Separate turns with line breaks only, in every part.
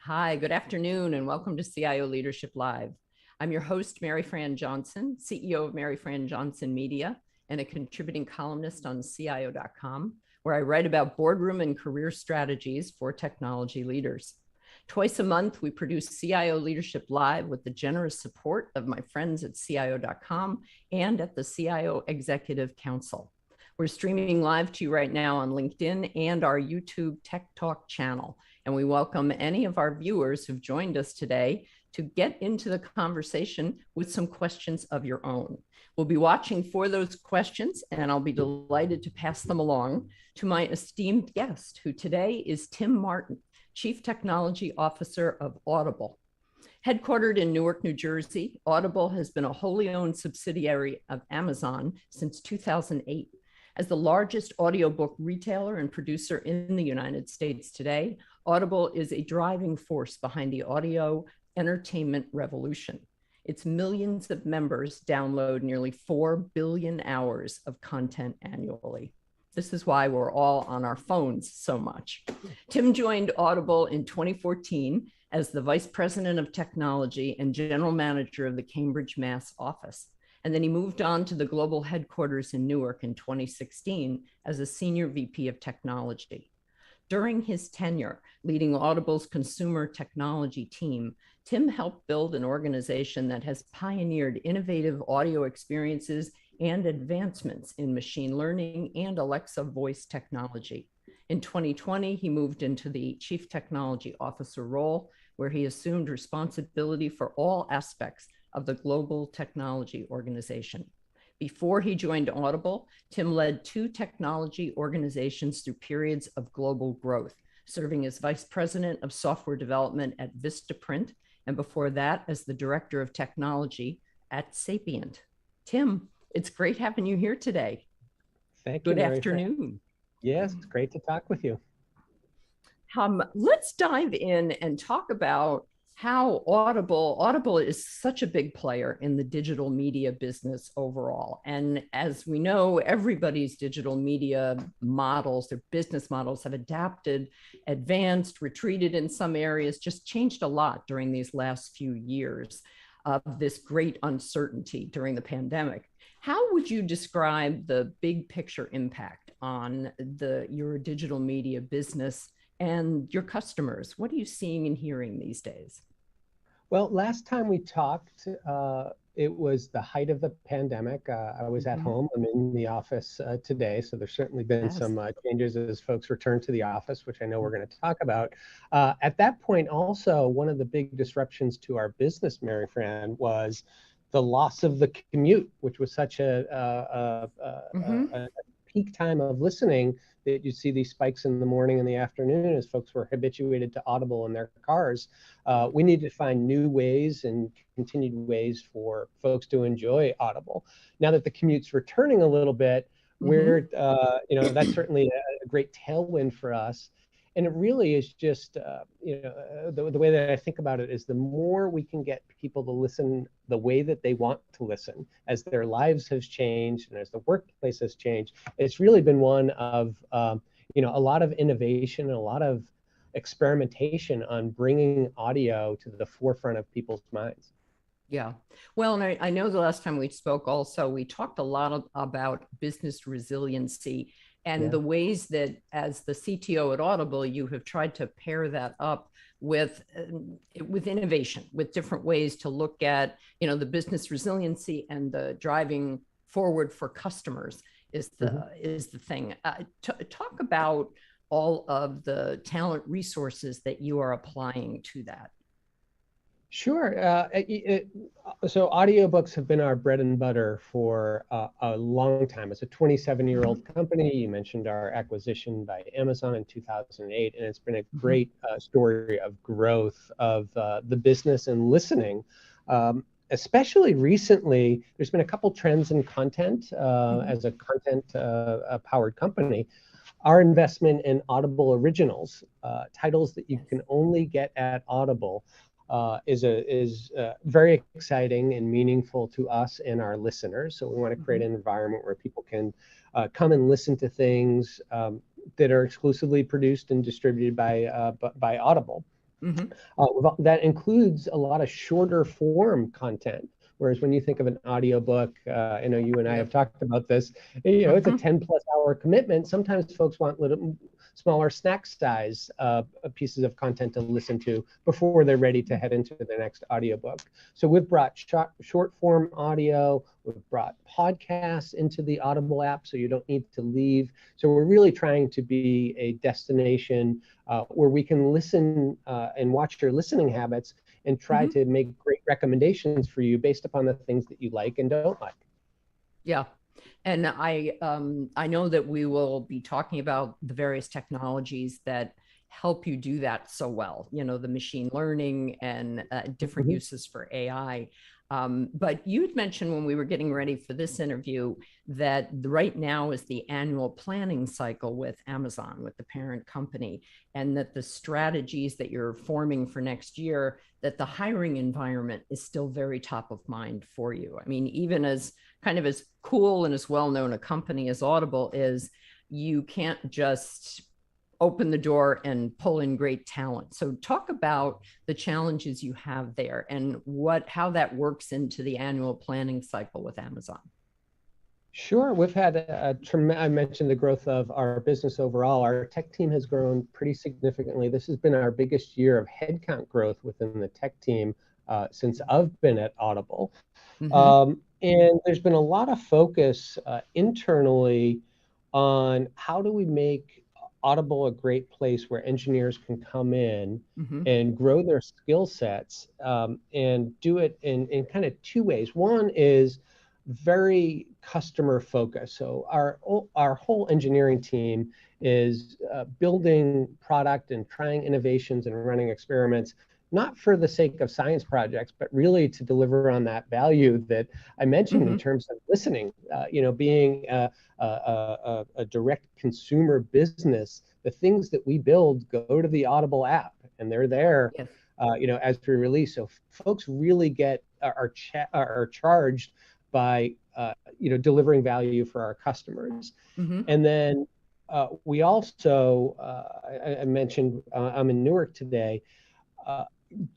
Hi, good afternoon, and welcome to CIO Leadership Live. I'm your host, Mary Fran Johnson, CEO of Mary Fran Johnson Media, and a contributing columnist on CIO.com, where I write about boardroom and career strategies for technology leaders. Twice a month, we produce CIO Leadership Live with the generous support of my friends at CIO.com and at the CIO Executive Council. We're streaming live to you right now on LinkedIn and our YouTube Tech Talk channel. And we welcome any of our viewers who've joined us today to get into the conversation with some questions of your own. We'll be watching for those questions, and I'll be delighted to pass them along to my esteemed guest, who today is Tim Martin, Chief Technology Officer of Audible. Headquartered in Newark, New Jersey, Audible has been a wholly owned subsidiary of Amazon since 2008. As the largest audiobook retailer and producer in the United States today, Audible is a driving force behind the audio entertainment revolution. Its millions of members download nearly 4 billion hours of content annually. This is why we're all on our phones so much. Tim joined Audible in 2014 as the Vice President of Technology and General Manager of the Cambridge, Mass. office. And then he moved on to the global headquarters in Newark in 2016 as a Senior VP of Technology. During his tenure leading Audible's consumer technology team, Tim helped build an organization that has pioneered innovative audio experiences and advancements in machine learning and Alexa voice technology. In 2020, he moved into the Chief Technology Officer role, where he assumed responsibility for all aspects of the global technology organization. Before he joined Audible, Tim led 2 technology organizations through periods of global growth, serving as Vice President of Software Development at Vistaprint, and before that as the Director of Technology at Sapient. Tim, it's great having you here today.
Thank you.
Good afternoon.
Yes, it's great to talk with you.
Let's dive in and talk about how Audible is such a big player in the digital media business overall. And as we know, everybody's digital media models, their business models have adapted, advanced, retreated in some areas, just changed a lot during these last few years of this great uncertainty during the pandemic. How would you describe the big picture impact on your digital media business and your customers? What are you seeing and hearing these days?
Well, last time we talked, it was the height of the pandemic. I was at home. I'm in the office today, so there's certainly been some changes as folks return to the office, which I know we're going to talk about. At that point, also, one of the big disruptions to our business, Mary Fran, was the loss of the commute, which was such a peak time of listening that you see these spikes in the morning and the afternoon as folks were habituated to Audible in their cars. We need to find new ways and continued ways for folks to enjoy Audible. Now that the commute's returning a little bit, we're, that's certainly a great tailwind for us. And it really is just, the way that I think about it is the more we can get people to listen the way that they want to listen, as their lives have changed and as the workplace has changed, it's really been one of, a lot of innovation and a lot of experimentation on bringing audio to the forefront of people's minds.
Yeah. Well, and I know the last time we spoke also, we talked a lot about business resiliency and the ways that as the CTO at Audible, you have tried to pair that up with innovation, with different ways to look at, the business resiliency and the driving forward for customers is the thing. Talk about all of the talent resources that you are applying to that.
Sure. So audiobooks have been our bread and butter for a long time. It's a 27-year-old company. You mentioned our acquisition by Amazon in 2008, and it's been a great story of growth of the business and listening. Especially recently, there's been a couple trends in content as a content-powered company. Our investment in Audible Originals, titles that you can only get at Audible, is very exciting and meaningful to us and our listeners. So we want to create an environment where people can come and listen to things that are exclusively produced and distributed by Audible.
Hmm.
That includes a lot of shorter form content. Whereas when you think of an audiobook, I know you and I
Yeah.
have talked about this, it's a
Hmm.
10+ hour commitment. Sometimes folks want little smaller snack size pieces of content to listen to before they're ready to head into their next audiobook. So we've brought short form audio, we've brought podcasts into the Audible app so you don't need to leave. So we're really trying to be a destination where we can listen and watch your listening habits and try
Hmm.
to make great recommendations for you based upon the things that you like and don't like.
Yeah. And I know that we will be talking about the various technologies that help you do that so well, the machine learning and different
Mhm.
uses for AI. But you had mentioned when we were getting ready for this interview that right now is the annual planning cycle with Amazon, with the parent company, and that the strategies that you're forming for next year, that the hiring environment is still very top of mind for you. I mean, even as kind of as cool and as well known a company as Audible is, you can't just open the door and pull in great talent. So talk about the challenges you have there and how that works into the annual planning cycle with Amazon.
Sure. We've had I mentioned the growth of our business overall. Our tech team has grown pretty significantly. This has been our biggest year of headcount growth within the tech team since I've been at Audible.
Mm-hmm.
And there's been a lot of focus internally on how do we make Audible a great place where engineers can come in
Mm-hmm.
and grow their skill sets and do it in kind of two ways. One is very customer focused. So our whole engineering team is building product and trying innovations and running experiments, not for the sake of science projects, but really to deliver on that value that I mentioned in
Mm-hmm.
terms of listening. Being a direct consumer business, the things that we build go to the Audible app, and they're there,
Yes.
as we release. So folks really are charged by delivering value for our customers.
Mm-hmm.
And then we also, I mentioned, I'm in Newark today, uh,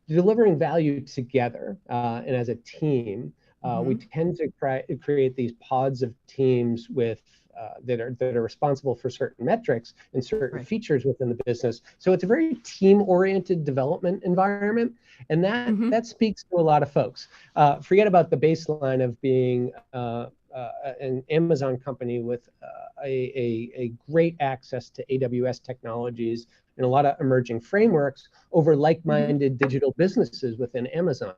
delivering value together and as a team. We
Mm-hmm.
tend to create these pods of teams with that are responsible for certain metrics and certain
Right.
features within the business. So it's a very team-oriented development environment, and that
Mm-hmm.
that speaks to a lot of folks. Forget about the baseline of being an Amazon company with a great access to AWS technologies and a lot of emerging frameworks over
Mm-hmm.
like-minded digital businesses within Amazon.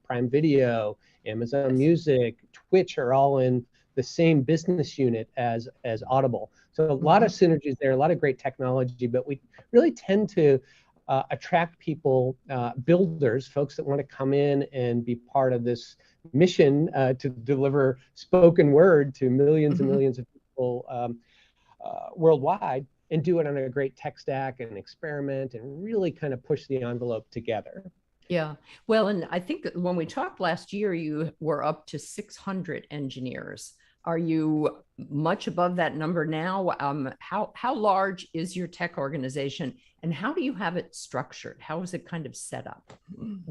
Prime Video, Amazon
Yes.
Music, Twitch are all in the same business unit as Audible. So a lot
Mm-hmm.
of synergies there, a lot of great technology, but we really tend to attract people, builders, folks that want to come in and be part of this mission to deliver spoken word to millions and
Mm-hmm.
millions of people worldwide, and do it on a great tech stack and experiment and really kind of push the envelope together.
Yeah. Well, and I think when we talked last year, you were up to 600 engineers. Are you much above that number now? How large is your tech organization, and how do you have it structured? How is it kind of set up?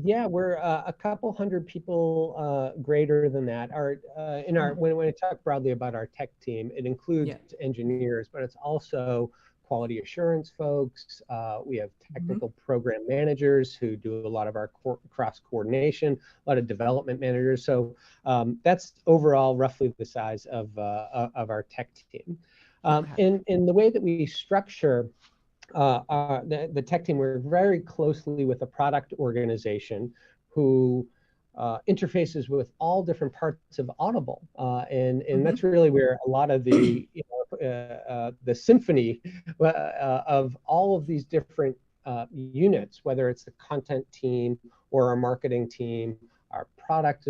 Yeah, we're a couple hundred people greater than that. When I talk broadly about our tech team, it includes
Yeah.
engineers, but it's also quality assurance folks. We have
Mm-hmm.
technical program managers who do a lot of our cross coordination, a lot of development managers. So that's overall roughly the size of our tech team.
Okay.
In the way that we structure the tech team, we're very closely with a product organization who interfaces with all different parts of Audible, and
Mm-hmm.
that's really where a lot of the symphony of all of these different units, whether it's the content team or our marketing team, our product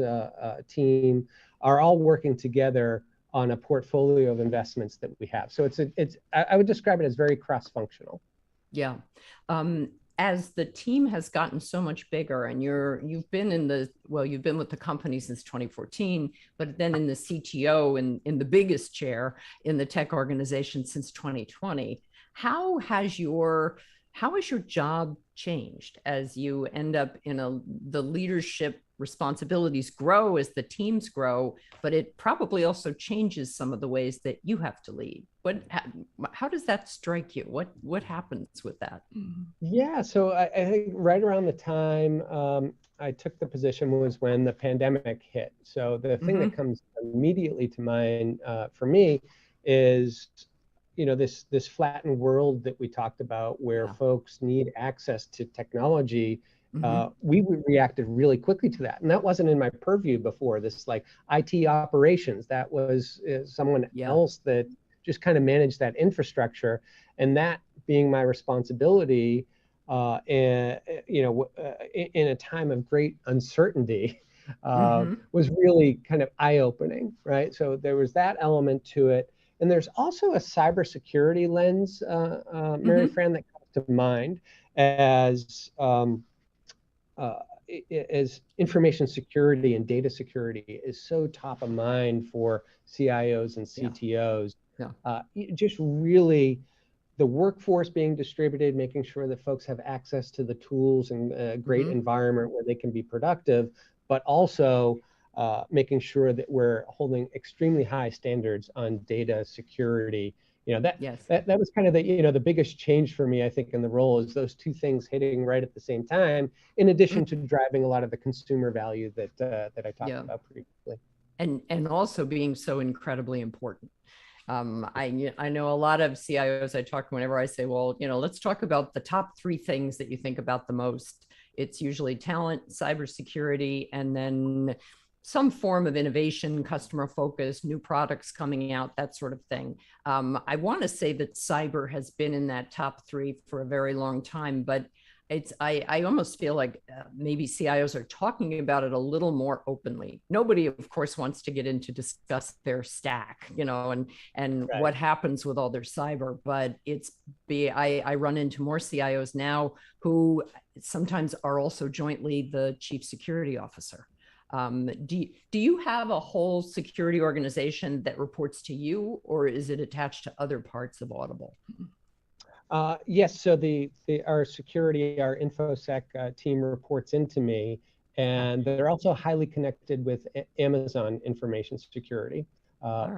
team, are all working together on a portfolio of investments that we have. So I would describe it as very cross-functional.
Yeah. Um, as the team has gotten so much bigger, and you've been you've been with the company since 2014, but then in the CTO and in the biggest chair in the tech organization since 2020. How has your how has your job changed as you end up in the leadership responsibilities grow as the teams grow, but it probably also changes some of the ways that you have to lead. How does that strike you? What happens with that?
Yeah, so I think right around the time I took the position was when the pandemic hit. So the thing that comes immediately to mind for me is, this flattened world that we talked about, where folks need access to technology. We reacted really quickly to that, and that wasn't in my purview before. This like IT operations, that was someone else that just kind of managed that infrastructure, and that being my responsibility, and in a time of great uncertainty, was really kind of eye-opening, right? So there was that element to it. And there's also a cybersecurity lens, Mary Fran, that comes to mind as information security and data security is so top of mind for CIOs and CTOs. Just really the workforce being distributed, making sure that folks have access to the tools and a great environment where they can be productive, but also making sure that we're holding extremely high standards on data security. That was kind of the biggest change for me, I think, in the role, is those two things hitting right at the same time, in addition to driving a lot of the consumer value that I talked about previously.
And also being so incredibly important. I know a lot of CIOs I talk to, whenever I say, well, let's talk about the top 3 things that you think about the most. It's usually talent, cybersecurity, and then some form of innovation, customer focus, new products coming out, that sort of thing. I want to say that cyber has been in that top 3 for a very long time, but I almost feel like maybe CIOs are talking about it a little more openly. Nobody, of course, wants to get into discuss their stack, and what happens with all their cyber. But I run into more CIOs now who sometimes are also jointly the chief security officer. Do you have a whole security organization that reports to you, or is it attached to other parts of Audible?
Yes, so our InfoSec team reports into me, and they're also highly connected with Amazon Information Security.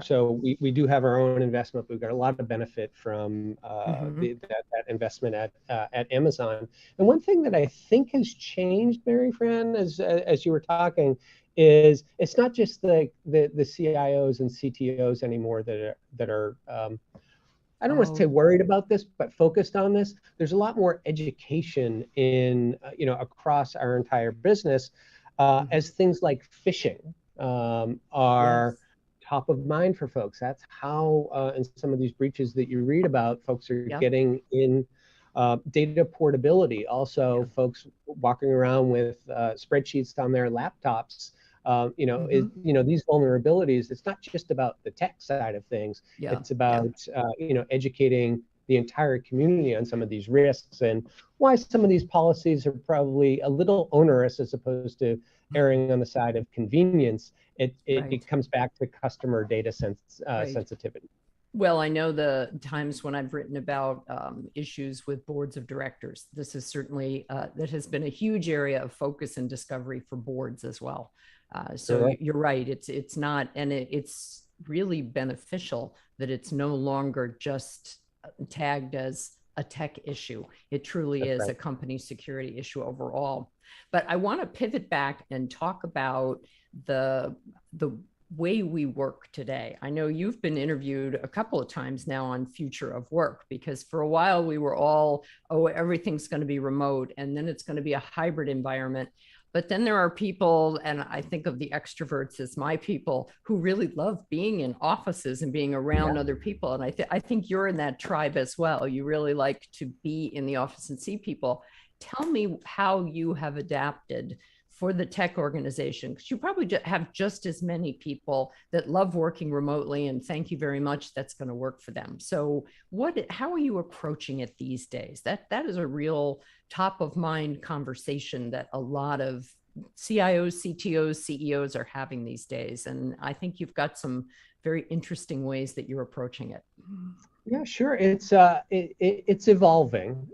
So we do have our own investment. We've got a lot of benefit from that investment at Amazon. And one thing that I think has changed, Mary Fran, as you were talking, is it's not just the CIOs and CTOs anymore that are I don't want to say worried about this, but focused on this. There's a lot more education in, across our entire business, as things like phishing are top of mind for folks. That's how, in some of these breaches that you read about, folks are getting in data portability. Also, folks walking around with spreadsheets on their laptops. These vulnerabilities, it's not just about the tech side of things. It's about, educating the entire community on some of these risks and why some of these policies are probably a little onerous as opposed to erring on the side of convenience. It comes back to customer data sensitivity.
Well, I know the times when I've written about issues with boards of directors. This is certainly, that has been a huge area of focus and discovery for boards as well. So you're right. It's not, and it's really beneficial that it's no longer just tagged as a tech issue. It truly is a company security issue overall. But I want to pivot back and talk about the way we work today. I know you've been interviewed a couple of times now on future of work, because for a while we were all, everything's going to be remote, and then it's going to be a hybrid environment. But then there are people, and I think of the extroverts as my people, who really love being in offices and being around other people. And I think you're in that tribe as well. You really like to be in the office and see people. Tell me how you have adapted for the tech organization, because you probably have just as many people that love working remotely, and thank you very much, that's going to work for them. So how are you approaching it these days? That is a real top of mind conversation that a lot of CIOs, CTOs, CEOs are having these days. And I think you've got some very interesting ways that you're approaching it.
Yeah, sure. It's evolving,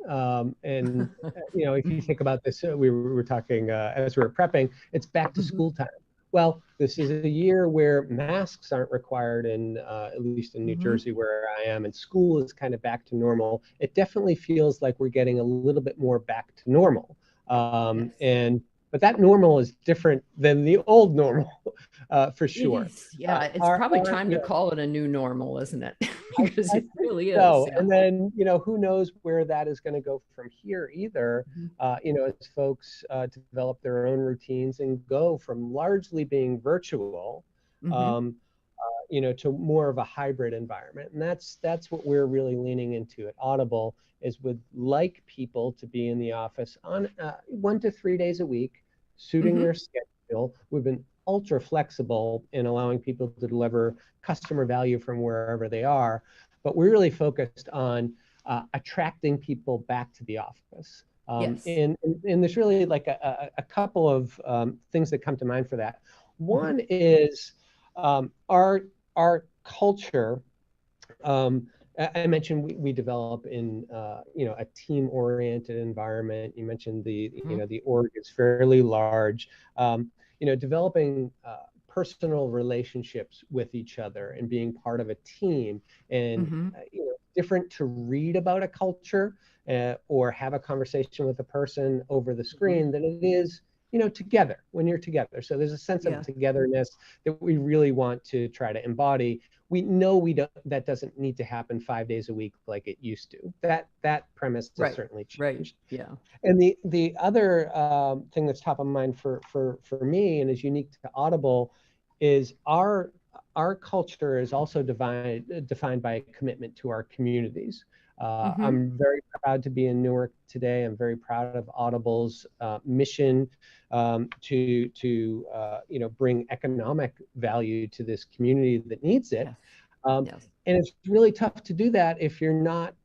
and if you think about this, we were talking as we were prepping. It's back to
Mhm,
school time. Well, this is a year where masks aren't required in at least in New
mhm.
Jersey where I am, and school is kind of back to normal. It definitely feels like we're getting a little bit more back to normal,
Yes.
and but that normal is different than the old normal, for
It
sure.
is. Yeah. It's probably time to call it a new normal, isn't it?
I,
Because
I
it
think
really is.
so.
Yeah.
And then, who knows where that is going to go from here either,
Mhm,
as folks develop their own routines and go from largely being virtual,
mhm.
um, to more of a hybrid environment. And that's what we're really leaning into at Audible is would like people to be in the office on 1 to 3 days a week, suiting
Mhm.
their schedule. We've been ultra flexible in allowing people to deliver customer value from wherever they are, but we're really focused on attracting people back to the office.
Yes.
And there's really like a couple of things that come to mind for that.
Mhm,
One is our culture. Um, I mentioned we develop in a team-oriented environment. You mentioned
mhm,
the org is fairly large. Developing personal relationships with each other and being part of a team, and
mhm.
different to read about a culture or have a conversation with a person over the
Mhm.
screen than it is together when you're together. So there's a sense of
Yeah.
togetherness that we really want to try to embody. We know we don't that doesn't need to happen 5 days a week like it used to. That premise has
Right.
certainly
Right.
changed.
Yeah.
And the other thing that's top of mind for me and is unique to Audible is our culture is also defined by a commitment to our communities.
Mhm.
I'm very proud to be in Newark today. I'm very proud of Audible's mission to bring economic value to this community that needs it.
Yes.
Um,
Yes.
and it's really tough to do that if you're not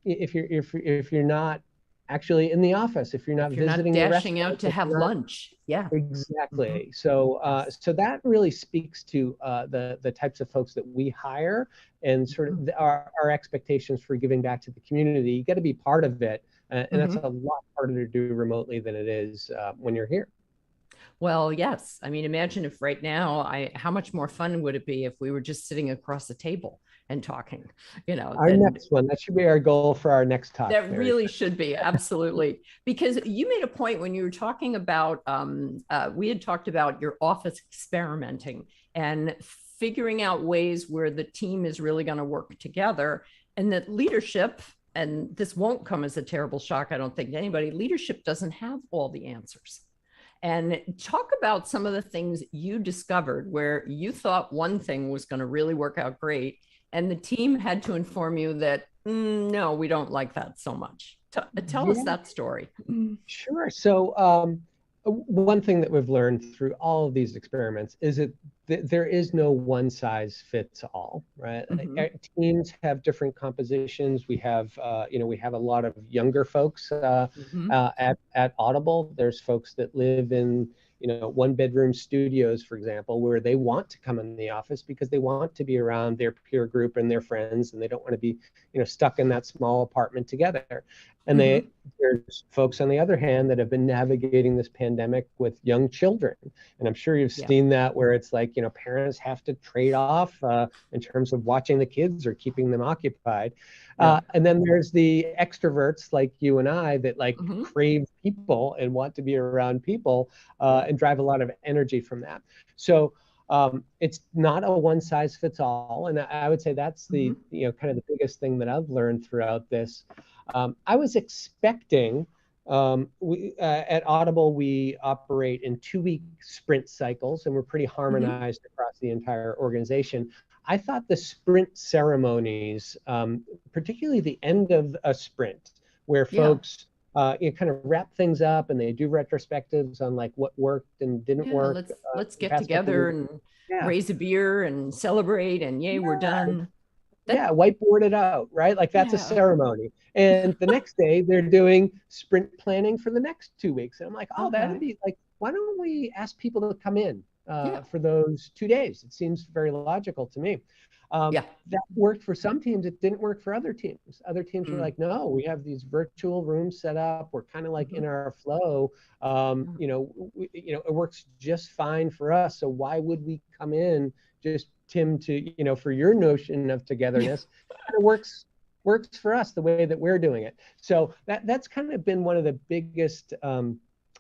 if you're not actually in the office, if you're not
If you're not
visiting the
dashing out
restaurant,
to
if
have
you're not
lunch. Yeah. Mhm.
exactly. So
Yes.
so that really speaks to the types of folks that we hire and sort
Mhm.
of our expectations for giving back to the community. You got to be part of it, and that's
Mhm.
a lot harder to do remotely than it is when you're here.
Well, yes. I mean, imagine if right now, how much more fun would it be if we were just sitting across the table and talking,
Our
than
next one, that should be our goal for our next talk,
that
Mary.
really should be. Absolutely. Because you made a point when you were talking about, we had talked about your office experimenting and figuring out ways where the team is really going to work together and that leadership, and this won't come as a terrible shock, I don't think to anybody, leadership doesn't have all the answers. And talk about some of the things you discovered where you thought one thing was going to really work out great, and the team had to inform you that no, we don't like that so much. Tell us
Yeah,
that story.
sure. So, one thing that we've learned through all of these experiments is that there is no one size fits all, right?
Mm-hmm.
Teams have different compositions. We have a lot of younger folks
Mm-hmm.
at Audible. There's folks that live in, one bedroom studios, for example, where they want to come in the office because they want to be around their peer group and their friends, and they don't want to be, stuck in that small apartment together. And
Mm-hmm.
there's folks on the other hand that have been navigating this pandemic with young children. And I'm sure you've
Yeah.
seen that where it's like, parents have to trade off in terms of watching the kids or keeping them occupied.
Yeah.
And then there's the extroverts like you and I that like
Mm-hmm.
crave people and want to be around people
Yeah.
and drive a lot of energy from that. So it's not a one size fits all. And I would say that's
Mm-hmm.
the, kind of the biggest thing that I've learned throughout this. I was expecting at Audible, we operate in 2-week sprint cycles, and we're pretty
Mm-hmm.
harmonized across the entire organization. I thought the sprint ceremonies, particularly the end of a sprint, where
Yeah.
folks kind of wrap things up and they do retrospectives on like what worked and didn't
Yeah.
work
Let's
the
get
past couple of
together
weeks.
and
Yeah,
raise a beer and celebrate and yay, we're
yeah,
done.
yeah,
That
whiteboard it out, right? Like that's a
yeah.
ceremony. And the next day they're doing sprint planning for the next 2 weeks. And I'm like, oh, that'd
Okay.
be like, why don't we ask people to come in
Yeah.
for those 2 days? It seems very logical to me.
Yeah.
That worked for some teams. It didn't work for other teams. Other teams were
Mm.
like, no, we have these virtual rooms set up. We're kind of like in
Mhm.
our flow. It works just fine for us. So why would we come in just, Tim, to, for your notion of togetherness? It works for us the way that we're doing it. So that's kind of been one of the biggest,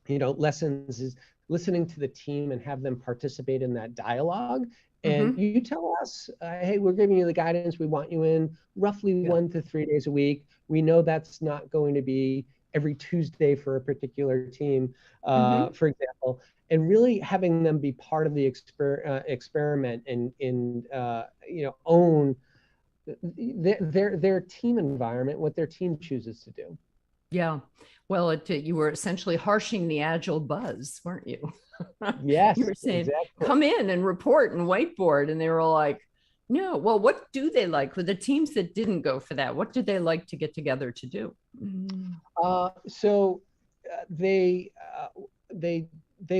lessons, is listening to the team and have them participate in that dialogue. And
Mhm.
you tell us, hey, we're giving you the guidance. We want you in roughly
Yeah.
1 to 3 days a week. We know that's not going to be every Tuesday for a particular team,
Mhm.
for example, and really having them be part of the experiment and own their team environment, what their team chooses to do.
Yeah. Well, you were essentially harshing the agile buzz, weren't you? You
Yes,
were saying,
exactly.
come in and report and whiteboard. And they were all like, no. Well, what do they like with the teams that didn't go for that? What did they like to get together to do?
So they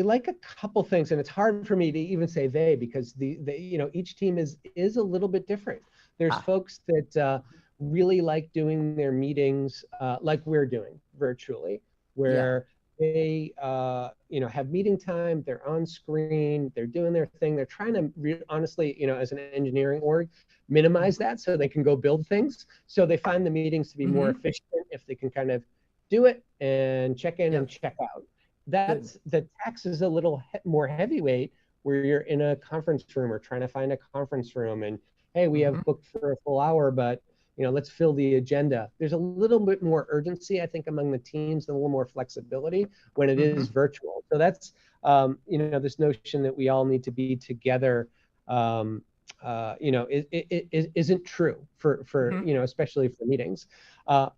like a couple things, and it's hard for me to even say they, because each team is a little bit different. There's
Ah,
folks that really like doing their meetings like we're doing virtually,
yeah.
where they have meeting time, they're on screen, they're doing their thing, they're trying to honestly, as an engineering org, minimize that so they can go build things. So they find the meetings to be more
Mm-hmm.
efficient if they can kind of do it and check in and
Yep.
check out.
Good.
That's the tax is a little more heavyweight, where you're in a conference room or trying to find a conference room, and hey, we
Mm-hmm.
have booked for a full hour, but let's fill the agenda. There's a little bit more urgency, I think, among the teams, and a little more flexibility when it
Mm-hmm.
is virtual. So that's this notion that we all need to be together. It isn't true for
Mm-hmm.
especially for meetings.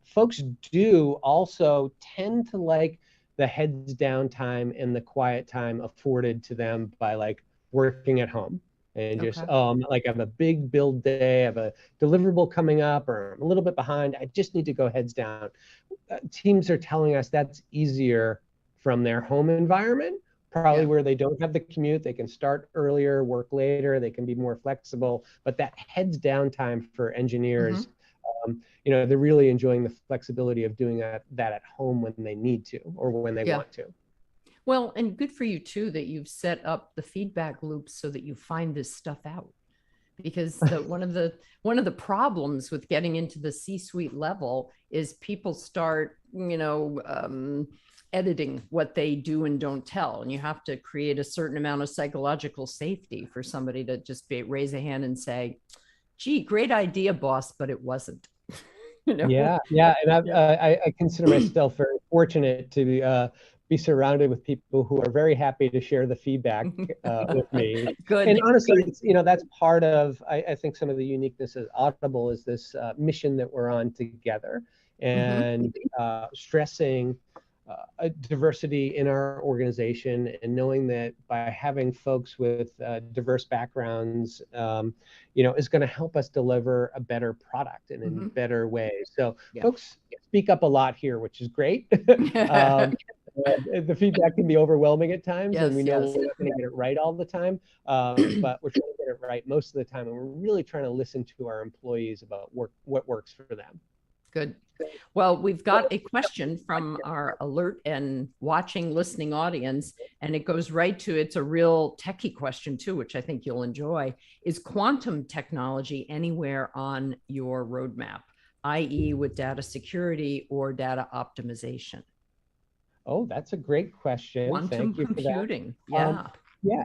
Folks do also tend to like the heads down time and the quiet time afforded to them by like working at home, and just,
Okay.
like, I have a big build day, I have a deliverable coming up, or I'm a little bit behind, I just need to go heads down. Teams are telling us that's easier from their home environment, probably
Yeah.
where they don't have the commute. They can start earlier, work later, they can be more flexible. But that heads down time for
Mm-hmm.
engineers, they're really enjoying the flexibility of doing that at home when they need to or when they
Yeah.
want to.
Well, and good for you too that you've set up the feedback loops so that you find this stuff out. Because one of the problems with getting into the C-suite level is people start, editing what they do and don't tell, and you have to create a certain amount of psychological safety for somebody to just raise a hand and say, "Gee, great idea, boss," but it wasn't. you know.
Yeah, yeah, and
Yeah.
I consider myself very fortunate to be surrounded with people who are very happy to share the feedback with me. And
Good.
honestly, it's, that's part of, I think, some of the uniqueness of Audible is this mission that we're on together,
Mm-hmm.
and stressing diversity in our organization, and knowing that by having folks with diverse backgrounds, is going to help us deliver a better product and in
Mm-hmm.
better ways. So
Yeah.
folks speak up a lot here, which is great. um, the feedback can be overwhelming at times, and we
Yes,
know
yes.
we're not going to get it right all the time, but we're trying to get it right most of the time, and we're really trying to listen to our employees about what works for them.
Good. Well, we've got a question from our alert and watching, listening audience, and it goes right to, it's a real techie question too, which I think you'll enjoy. Is quantum technology anywhere on your roadmap, i.e. with data security or data optimization?
Oh, that's a great question.
Quantum
Thank you for that.
computing.
Um,
Yeah.
yeah,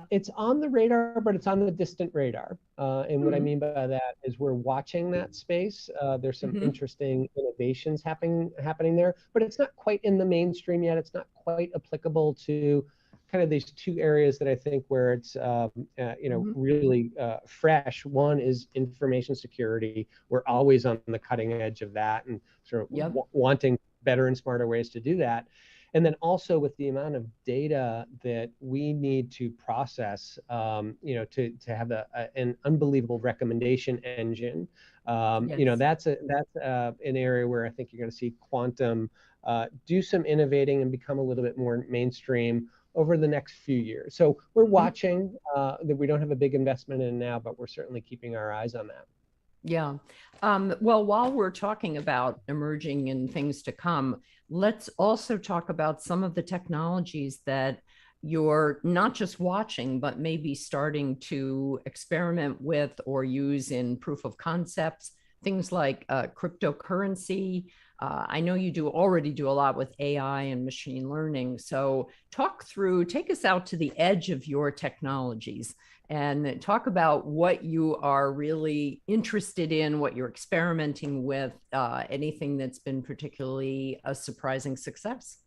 it's on the radar, but it's on the distant radar. And what I
Mm-hmm.
mean by that is we're watching that space. There's some
Mm-hmm.
interesting innovations happening there, but it's not quite in the mainstream yet. It's not quite applicable to kind of these two areas that I think where it's
Mm-hmm.
really fresh. One is information security. We're always on the cutting edge of that, and sort of
Yep.
wanting better and smarter ways to do that. And then also with the amount of data that we need to process, to have an unbelievable recommendation engine,
Yes.
that's an area where I think you're going to see quantum do some innovating and become a little bit more mainstream, over the next few years. So we're watching that we don't have a big investment in now, but we're certainly keeping our eyes on that.
Yeah. Well, while we're talking about emerging and things to come, let's also talk about some of the technologies that you're not just watching, but maybe starting to experiment with or use in proof of concepts, things like cryptocurrency. I know you already do a lot with AI and machine learning. So take us out to the edge of your technologies and talk about what you are really interested in, what you're experimenting with, anything that's been particularly a surprising success.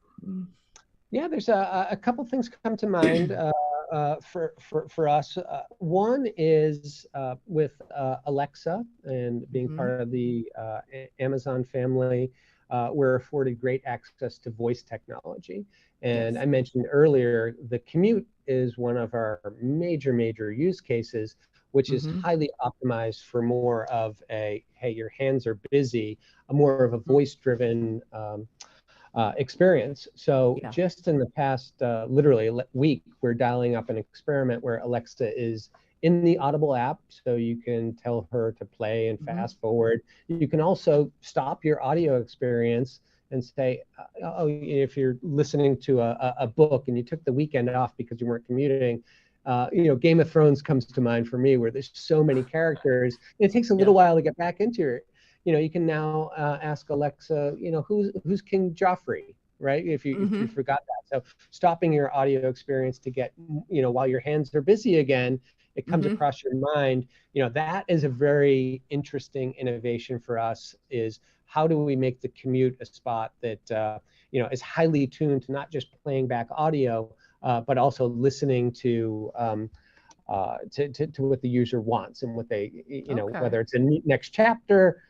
Yeah, there's a couple things come to mind for us. One is with Alexa and being part of the Amazon family. We're afforded great access to voice technology. And I mentioned earlier, the commute is one of our major use cases, which is highly optimized for more of a, hey, your hands are busy, more of a voice-driven experience. So just in the past, literally week, we're dialing up an experiment where Alexa is in the Audible app, so you can tell her to play and fast forward. You can also stop your audio experience and say, oh, if you're listening to a book and you took the weekend off because you weren't commuting, Game of Thrones comes to mind for me, where there's so many characters. It takes a little while to get back into it. You can now ask Alexa, who's King Joffrey, right? If you forgot that. So stopping your audio experience to get, while your hands are busy again, it comes across your mind. That is a very interesting innovation for us, is how do we make the commute a spot that, is highly tuned to not just playing back audio, but also listening to what the user wants and what they, whether it's a next chapter,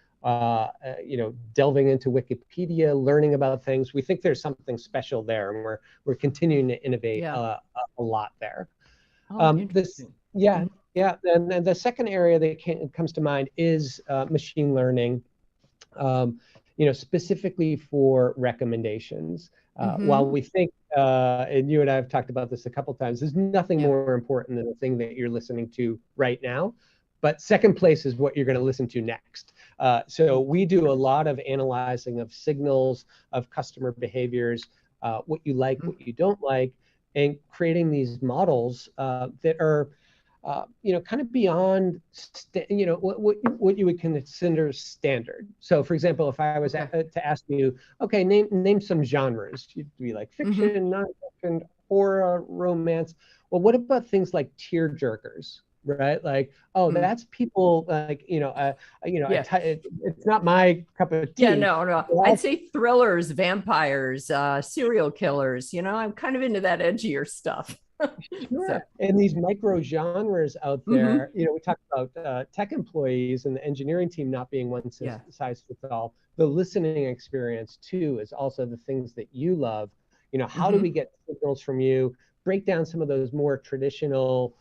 delving into Wikipedia, learning about things. We think there's something special there, and we're continuing to innovate a lot there. And the second area that comes to mind is machine learning, specifically for recommendations. While we think, and you and I have talked about this a couple times, there's nothing more important than the thing that you're listening to right now. But second place is what you're going to listen to next. So we do a lot of analyzing of signals, of customer behaviors, what you like, what you don't like, and creating these models that are, kind of beyond, what you would consider standard. So, for example, if I was to ask you, okay, name some genres, you'd be like fiction, nonfiction, horror, romance. Well, what about things like tear jerkers? Right, like, oh, that's people like, it's not my cup of tea.
Yeah, no. I'd say thrillers, vampires, serial killers. I'm kind of into that edgier stuff.
Sure. So. And these micro genres out there, we talked about tech employees and the engineering team not being one size fits all. The listening experience too is also the things that you love. How do we get signals from you? Break down some of those more traditional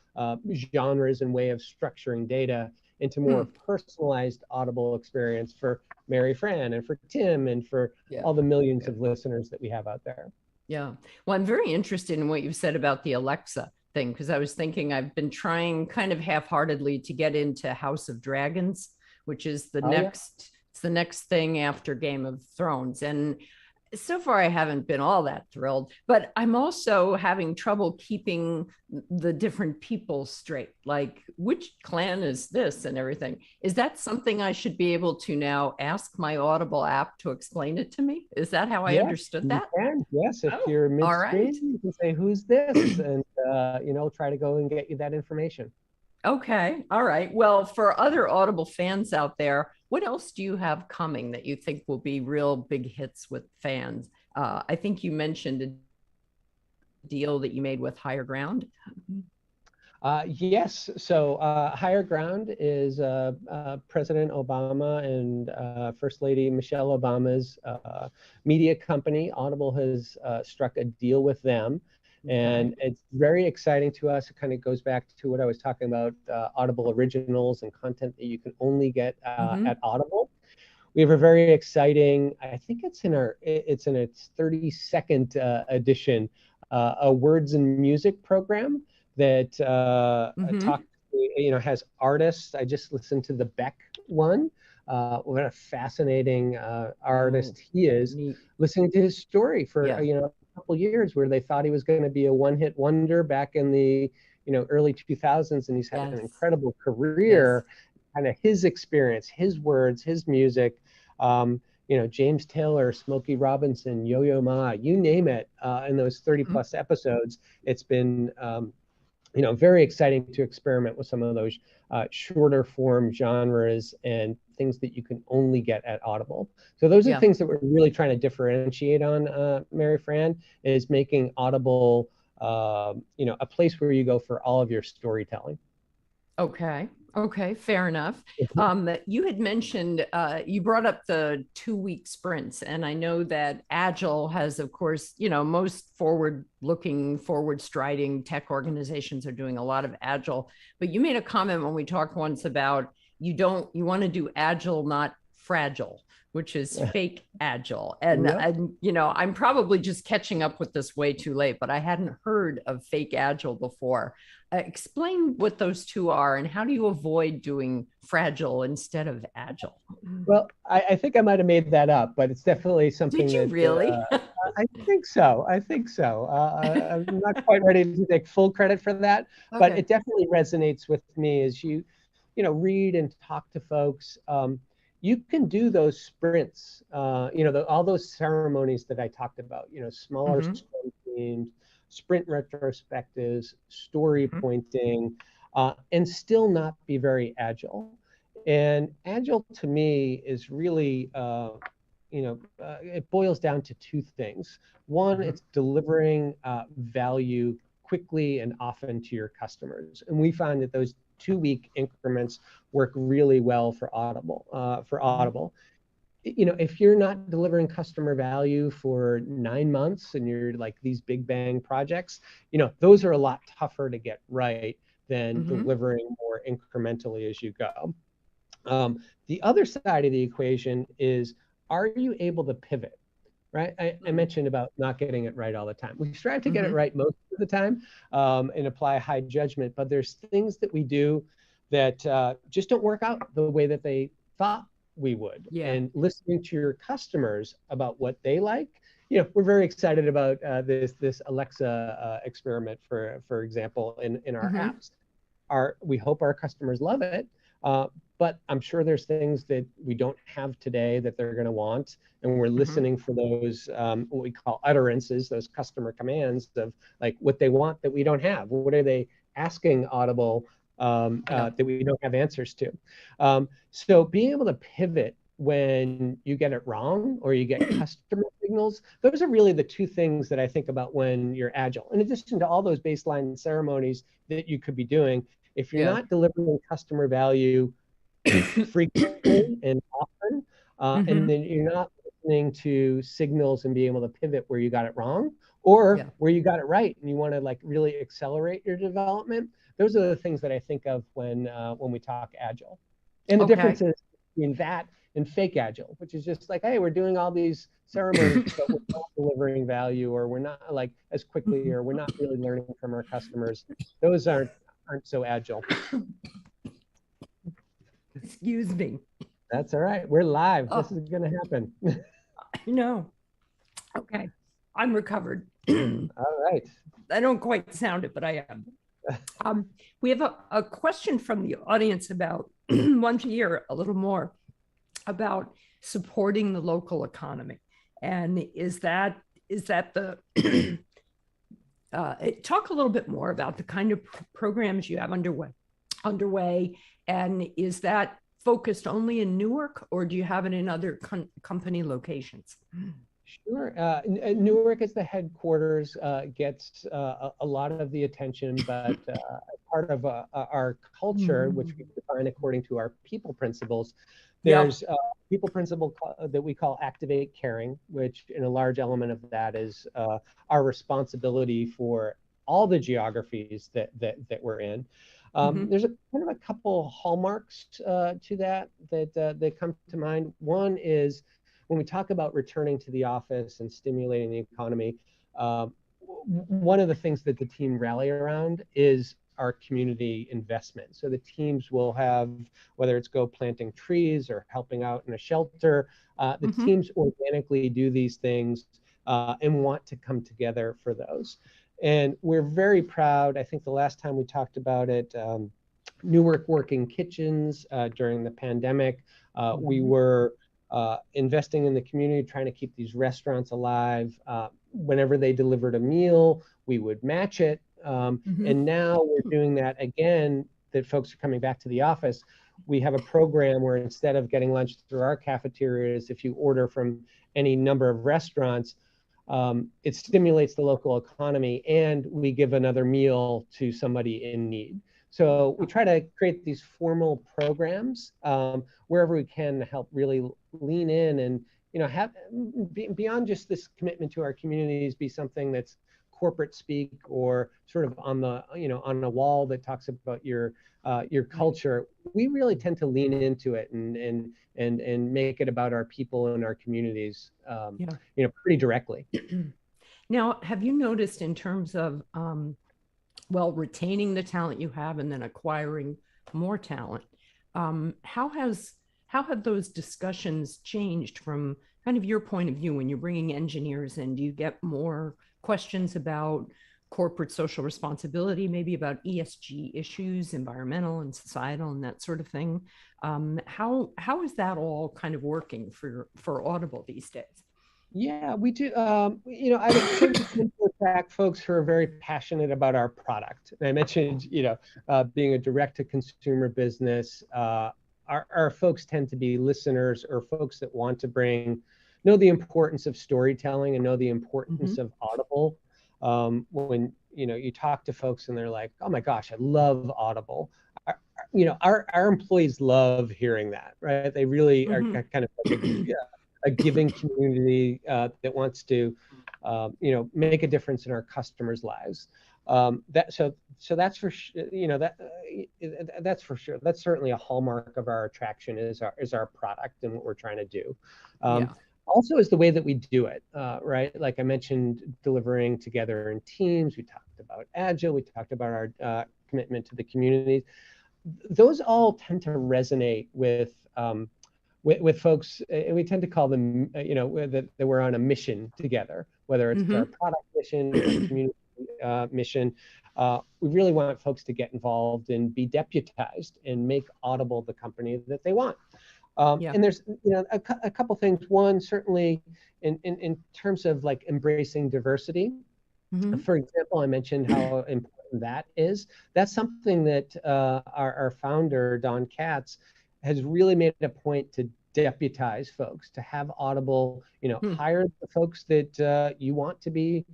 genres and way of structuring data into more personalized Audible experience for Mary Fran and for Tim and for all the millions of listeners that we have out there.
Yeah. Well, I'm very interested in what you've said about the Alexa thing, because I was thinking I've been trying kind of half-heartedly to get into House of Dragons, which is the it's the next thing after Game of Thrones. And so far, I haven't been all that thrilled, but I'm also having trouble keeping the different people straight. Like, which clan is this and everything? Is that something I should be able to now ask my Audible app to explain it to me? Is that how I understood that?
Yes, if you're midstream, you can say, who's this? And, try to go and get you that information.
Okay. All right. Well, for other Audible fans out there, what else do you have coming that you think will be real big hits with fans? I think you mentioned a deal that you made with Higher Ground.
Yes. So Higher Ground is President Obama and First Lady Michelle Obama's media company. Audible has struck a deal with them. And it's very exciting to us. It kind of goes back to what I was talking about, Audible originals and content that you can only get at Audible. We have a very exciting, I think it's in its 32nd edition, a words and music program that
Mm-hmm.
talks, has artists. I just listened to the Beck one. What a fascinating
Oh,
artist he is.
neat.
Listening to his story for
Yeah.
a couple years, where they thought he was going to be a one-hit wonder back in the early 2000s, and he's had an
Yes.
incredible
Yes.
career. Kind of his experience, his words, his music. James Taylor, Smokey Robinson, Yo-Yo Ma, you name it, in those 30
Mhm.
plus episodes. It's been, very exciting to experiment with some of those shorter form genres and things that you can only get at Audible. So those are the
Yeah.
things that we're really trying to differentiate on, Mary Fran, is making Audible, a place where you go for all of your storytelling.
Okay. Okay. Fair enough. You had mentioned, you brought up the 2 week sprints, and I know that Agile has, of course, most forward looking, forward striding tech organizations are doing a lot of Agile. But you made a comment when we talked once about you want to do Agile, not fragile, which is fake Agile. And,
Yep.
and, I'm probably just catching up with this way too late, but I hadn't heard of fake Agile before. Explain what those two are and how do you avoid doing fragile instead of agile?
Well, I think I might have made that up, but it's definitely
Did
something
you
that
really?
I think so. I think so. I'm not quite ready to take full credit for that, but
Okay.
it definitely resonates with me as read and talk to folks. You can do those sprints, all those ceremonies that I talked about, smaller
Mm-hmm.
scrum teams, sprint retrospectives, story
Mm-hmm.
pointing, and still not be very agile. And agile to me is really, it boils down to two things. One,
Mm-hmm.
it's delivering value quickly and often to your customers. And we find that those 2 week increments work really well for Audible.
Mm-hmm.
If you're not delivering customer value for 9 months and you're like these big bang projects, those are a lot tougher to get right than
Mm-hmm.
delivering more incrementally as you go. The other side of the equation is, are you able to pivot? Right? I mentioned about not getting it right all the time. We strive to get it
Mm-hmm.
right most of the time, and apply high judgment, but there's things that we do that just don't work out the way that they thought we would.
Yeah.
And listening to your customers about what they like, we're very excited about this Alexa experiment, for example, in our
Mm-hmm.
apps. We hope our customers love it, uh, but I'm sure there's things that we don't have today that they're going to want, and we're
Mm-hmm.
listening for those, what we call utterances, those customer commands of like what they want that we don't have. What are they asking Audible,
Yeah.
that we don't have answers to? So being able to pivot when you get it wrong or you get customer signals, those are really the two things that I think about when you're agile. In addition to all those baseline ceremonies that you could be doing, if you're
Yeah.
not delivering customer value frequently and often, and
Mm-hmm.
then you're not listening to signals and being able to pivot where you got it wrong or
Yeah.
where you got it right, and you want to like really accelerate your development. Those are the things that I think of when we talk agile. And the
Okay.
difference is between that and fake agile, which is just like, hey, we're doing all these ceremonies, but we're not delivering value, or we're not like as quickly, or we're not really learning from our customers. Those aren't so agile.
Excuse me.
That's all right. We're live. This
Oh,
is going to happen.
I know. Okay. I'm recovered. I
All right.
don't quite sound it, but I am. We have a question from the audience about want to hear a little more about supporting the local economy. And is that the talk a little bit more about the kind of programs you have underway, and is that focused only in Newark, or do you have it in other company locations?
Sure. Newark is the headquarters, gets a lot of the attention, but part of our culture, which we define according to our people principles,
Yeah.
there's a people principle that we call Activate Caring, which in a large element of that is our responsibility for all the geographies that we're in.
Mm-hmm.
There's a kind of a couple hallmarks to that come to mind. One is when we talk about returning to the office and stimulating the economy, one of the things that the team rally around is our community investment. So the teams will have, whether it's go planting trees or helping out in a shelter, the teams organically do these things and want to come together for those. And we're very proud. I think the last time we talked about it, Newark Working Kitchens during the pandemic, we were investing in the community, trying to keep these restaurants alive. Whenever they delivered a meal, we would match it. And now we're doing that again, that folks are coming back to the office. We have a program where instead of getting lunch through our cafeterias, if you order from any number of restaurants, it stimulates the local economy and we give another meal to somebody in need. So we try to create these formal programs wherever we can to help really lean in and, you know, have beyond just this commitment to our communities, be something that's corporate speak or sort of on the, you know, on a wall that talks about your culture. We really tend to lean into it and make it about our people and our communities, you know, pretty directly.
Now, have you noticed in terms of well, retaining the talent you have and then acquiring more talent, how have those discussions changed from kind of your point of view when you're bringing engineers in? Do you get more questions about corporate social responsibility, maybe about ESG issues, environmental and societal and that sort of thing? How is that all kind of working for Audible these days?
Yeah, we do. You know, I would say we tend to attract folks who are very passionate about our product. And I mentioned, you know, being a direct-to-consumer business, our folks tend to be listeners or folks that want to know the importance of storytelling and know the importance of Audible. When, you know, you talk to folks and they're like, oh my gosh, I love Audible. You know, our employees love hearing that, right? They really are kind of like a giving community that wants to, you know, make a difference in our customers' lives. So that's for you know, that's for sure. That's certainly a hallmark of our attraction is our product and what we're trying to do. Also is the way that we do it, right? Like I mentioned, delivering together in teams. We talked about Agile. We talked about our commitment to the community. Those all tend to resonate with folks, and we tend to call them, you know, that we're on a mission together, whether it's our product mission or community mission. We really want folks to get involved and be deputized and make Audible the company that they want. And there's, you know, a couple things. One, certainly in terms of like embracing diversity. For example, I mentioned how important that is. That's something that our founder, Don Katz, has really made a point to deputize folks, to have Audible, you know, hire the folks that you want to be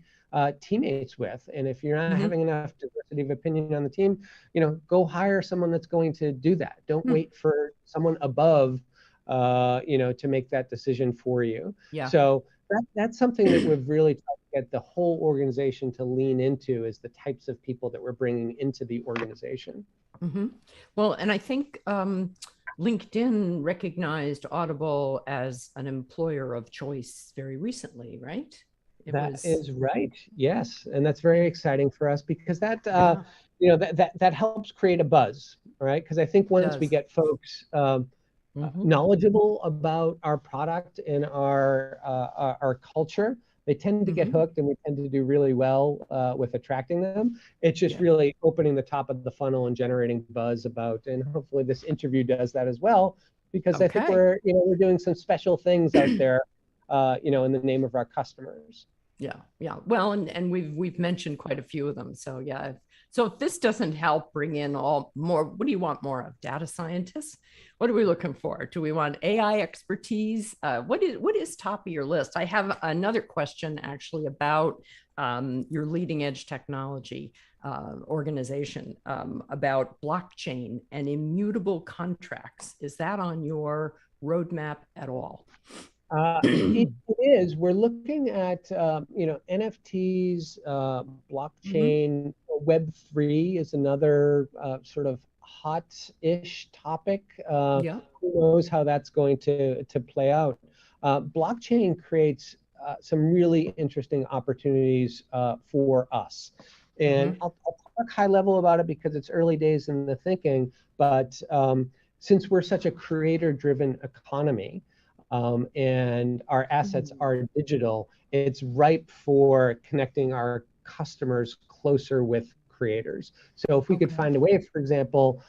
teammates with. And if you're not having enough diversity of opinion on the team, you know, go hire someone that's going to do that. Don't wait for someone above, you know, to make that decision for you. So that's something that we've really tried to get the whole organization to lean into, is the types of people that we're bringing into the organization.
Well, and I think LinkedIn recognized Audible as an employer of choice very recently, right?
That is right. Yes, and that's very exciting for us because that you know, that helps create a buzz, right? Because I think once we get folks knowledgeable about our product and our culture, they tend to get hooked, and we tend to do really well with attracting them. It's just really opening the top of the funnel and generating buzz about, and hopefully this interview does that as well, because I think we're doing some special things out there, you know, in the name of our customers.
Yeah. Well, and we've mentioned quite a few of them. So yeah. So if this doesn't help bring in more, what do you want more of? Data scientists? What are we looking for? Do we want AI expertise? What is top of your list? I have another question actually about your leading edge technology organization, about blockchain and immutable contracts. Is that on your roadmap at all?
It is. We're looking at, you know, NFTs, blockchain, Web3 is another sort of hot-ish topic. Who knows how that's going to play out? Blockchain creates some really interesting opportunities for us. And I'll talk high level about it because it's early days in the thinking, but since we're such a creator-driven economy, and our assets are digital, it's ripe for connecting our customers closer with creators. So if we could find a way, for example,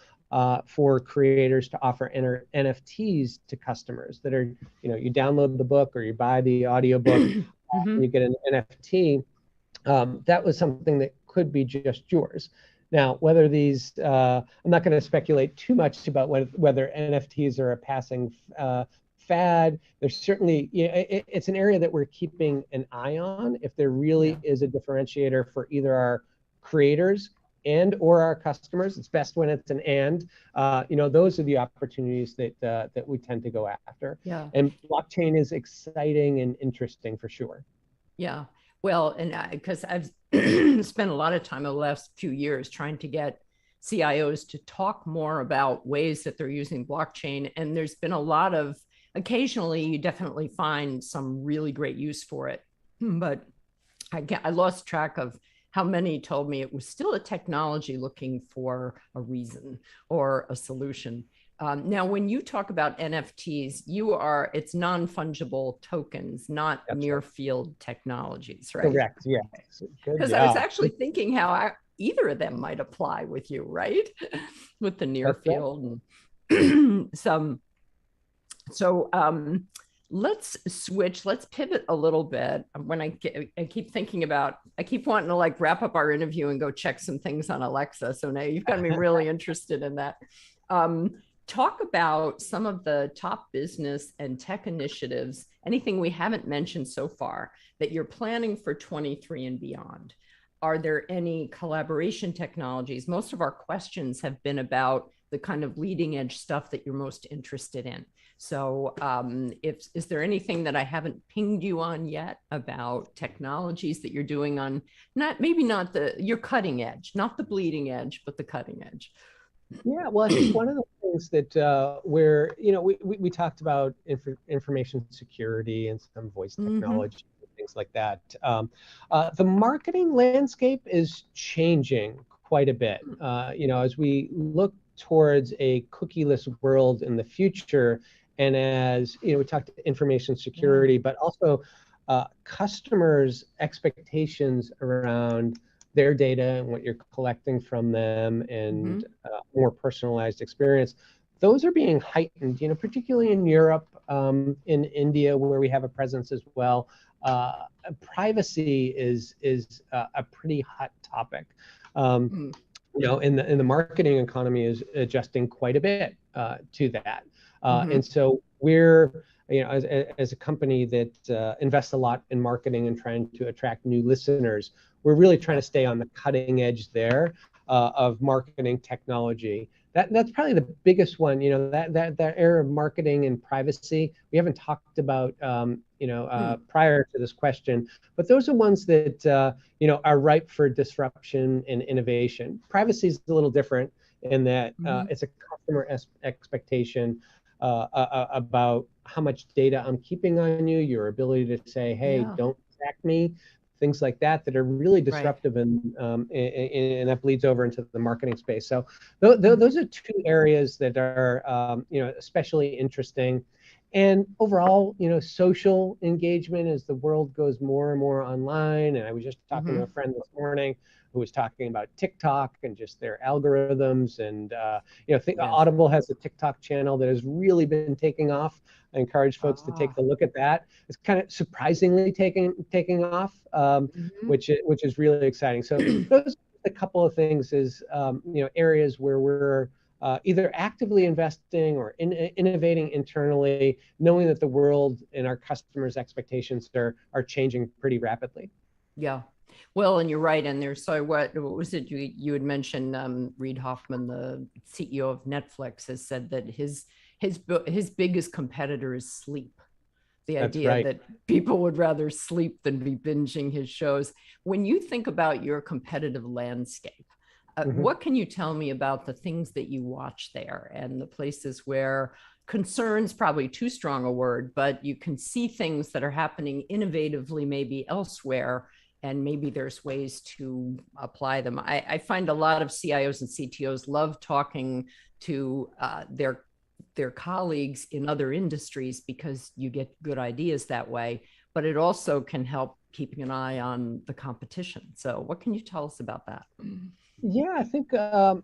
for creators to offer NFTs to customers that are, you download the book or you buy the audiobook, and you get an NFT, that was something that could be just yours. Now, whether these, I'm not going to speculate too much about whether NFTs are a passing fad. There's certainly, it's an area that we're keeping an eye on. If there really is a differentiator for either our creators and or our customers, it's best when it's an and. Those are the opportunities that we tend to go after.
Yeah.
And blockchain is exciting and interesting for sure.
Yeah. Well, and because I've spent a lot of time over the last few years trying to get CIOs to talk more about ways that they're using blockchain. And there's been a lot of, occasionally you definitely find some really great use for it. But I lost track of how many told me it was still a technology looking for a reason or a solution. Now, when you talk about NFTs, it's non-fungible tokens, not near field technologies, right?
Correct, yes.
Because I was actually thinking how either of them might apply with you, right? With the near field and some. So let's switch, let's pivot a little bit. When I keep thinking about, I keep wanting to like wrap up our interview and go check some things on Alexa. So now you've got me really interested in that. Talk about some of the top business and tech initiatives, anything we haven't mentioned so far that you're planning for 23 and beyond. Are there any collaboration technologies? Most of our questions have been about the kind of leading edge stuff that you're most interested in. So is there anything that I haven't pinged you on yet about technologies that you're doing on, maybe not your cutting edge, not the bleeding edge, but the cutting edge?
Yeah, well, I think one of the things that we talked about information security and some voice technology, things like that. The marketing landscape is changing quite a bit. As we look towards a cookieless world in the future, and as we talked information security, but also customers' expectations around their data and what you're collecting from them and more personalized experience, those are being heightened, particularly in Europe, in India, where we have a presence as well. Privacy is a pretty hot topic. In the marketing economy is adjusting quite a bit to that. And so we're, as a company that invests a lot in marketing and trying to attract new listeners, we're really trying to stay on the cutting edge there of marketing technology. That's probably the biggest one, that area of marketing and privacy. We haven't talked about, prior to this question, but those are ones that, are ripe for disruption and innovation. Privacy is a little different in that it's a customer expectation about how much data I'm keeping on you, your ability to say, hey, don't track me, things like that are really disruptive, and that bleeds over into the marketing space. So those are two areas that are especially interesting. And overall, social engagement as the world goes more and more online. And I was just talking to a friend this morning who was talking about TikTok and just their algorithms. And Audible has a TikTok channel that has really been taking off. I encourage folks to take a look at that. It's kind of surprisingly taking off, which is really exciting. So those are a couple of things is areas where we're either actively investing or innovating internally, knowing that the world and our customers' expectations are changing pretty rapidly.
Yeah. Well, and you're right. And there's, so what was it you had mentioned? Reid Hoffman, the CEO of Netflix, has said that his biggest competitor is sleep. The idea that people would rather sleep than be binging his shows. When you think about your competitive landscape, what can you tell me about the things that you watch there and the places where concerns, probably too strong a word, but you can see things that are happening innovatively, maybe elsewhere, and maybe there's ways to apply them. I find a lot of CIOs and CTOs love talking to their colleagues in other industries because you get good ideas that way, but it also can help keeping an eye on the competition. So what can you tell us about that?
Yeah, I think I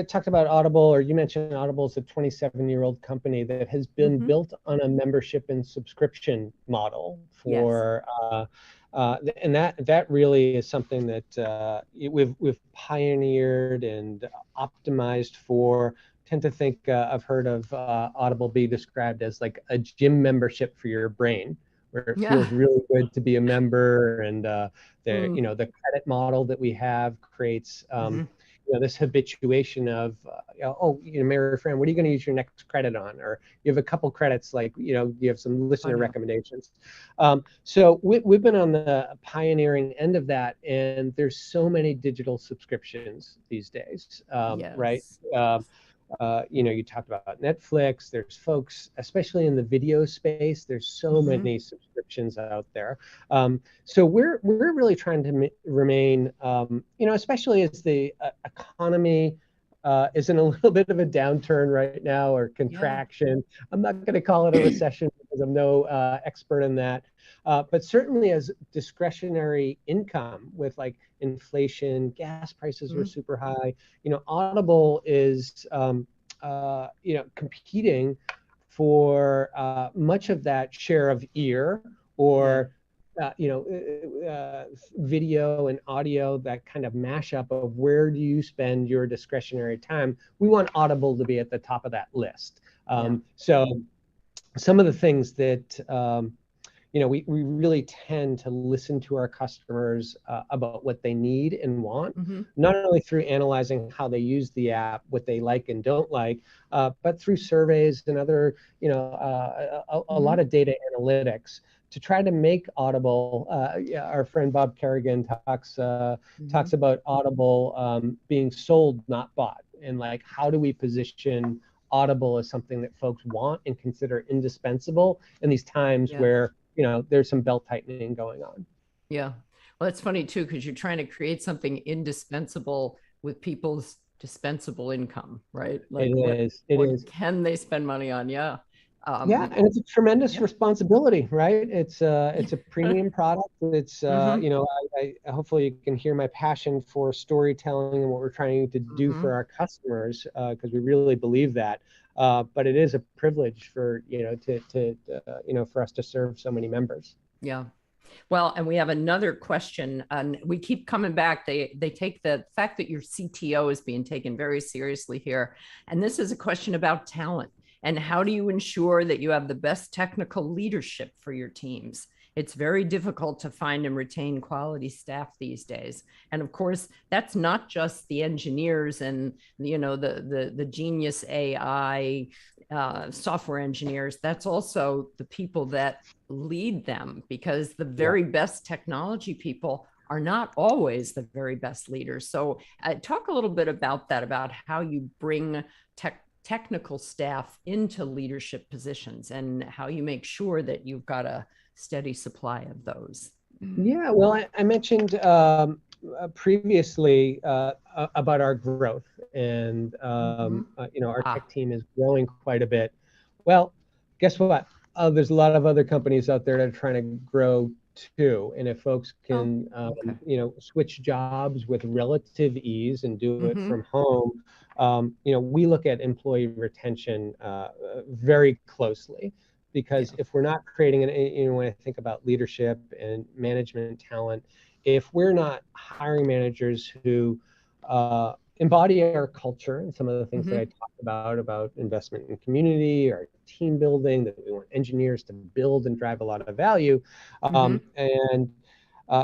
talked about Audible, or you mentioned Audible is a 27-year-old company that has been built on a membership and subscription model for, and that really is something that we've pioneered and optimized for. Tend to think I've heard of Audible be described as like a gym membership for your brain, where it feels really good to be a member, and the credit model that we have creates this habituation of Mary Fran, what are you going to use your next credit on? Or you have a couple credits, like you have some listener recommendations. So we've been on the pioneering end of that, and there's so many digital subscriptions these days, right? You talked about Netflix. There's folks, especially in the video space, there's so many subscriptions out there. So we're really trying to remain, especially as the economy is in a little bit of a downturn right now, or contraction. I'm not going to call it a recession because I'm no expert in that. But certainly as discretionary income with like inflation, gas prices were super high. Audible is, competing for much of that share of ear, or video and audio, that kind of mashup of where do you spend your discretionary time. We want Audible to be at the top of that list. So some of the things that we really tend to listen to our customers about what they need and want, not only through analyzing how they use the app, what they like and don't like, but through surveys and other, a lot of data analytics to try to make Audible. Our friend Bob Kerrigan talks about Audible being sold, not bought, and like how do we position Audible as something that folks want and consider indispensable in these times where there's some belt tightening going on.
Yeah. Well, it's funny too, because you're trying to create something indispensable with people's dispensable income, right? Like
it is.
Can they spend money on?
And it's a tremendous responsibility, right? It's a premium product. It's I hopefully you can hear my passion for storytelling and what we're trying to do for our customers, because we really believe that. But it is a privilege for for us to serve so many members.
Yeah. Well, and we have another question, and we keep coming back. They take the fact that your CTO is being taken very seriously here, and this is a question about talent. And how do you ensure that you have the best technical leadership for your teams? It's very difficult to find and retain quality staff these days. And of course, that's not just the engineers and the genius AI software engineers. That's also the people that lead them, because the very best technology people are not always the very best leaders. So talk a little bit about that, about how you bring technical staff into leadership positions and how you make sure that you've got a steady supply of those.
Yeah, well, I mentioned previously about our growth, and our tech team is growing quite a bit. Well, guess what? There's a lot of other companies out there that are trying to grow too, and if folks can switch jobs with relative ease and do it from home, we look at employee retention very closely, because if we're not creating when I think about leadership and management talent, if we're not hiring managers who embody our culture and some of the things that I talked about investment in community or team building, that we want engineers to build and drive a lot of value, and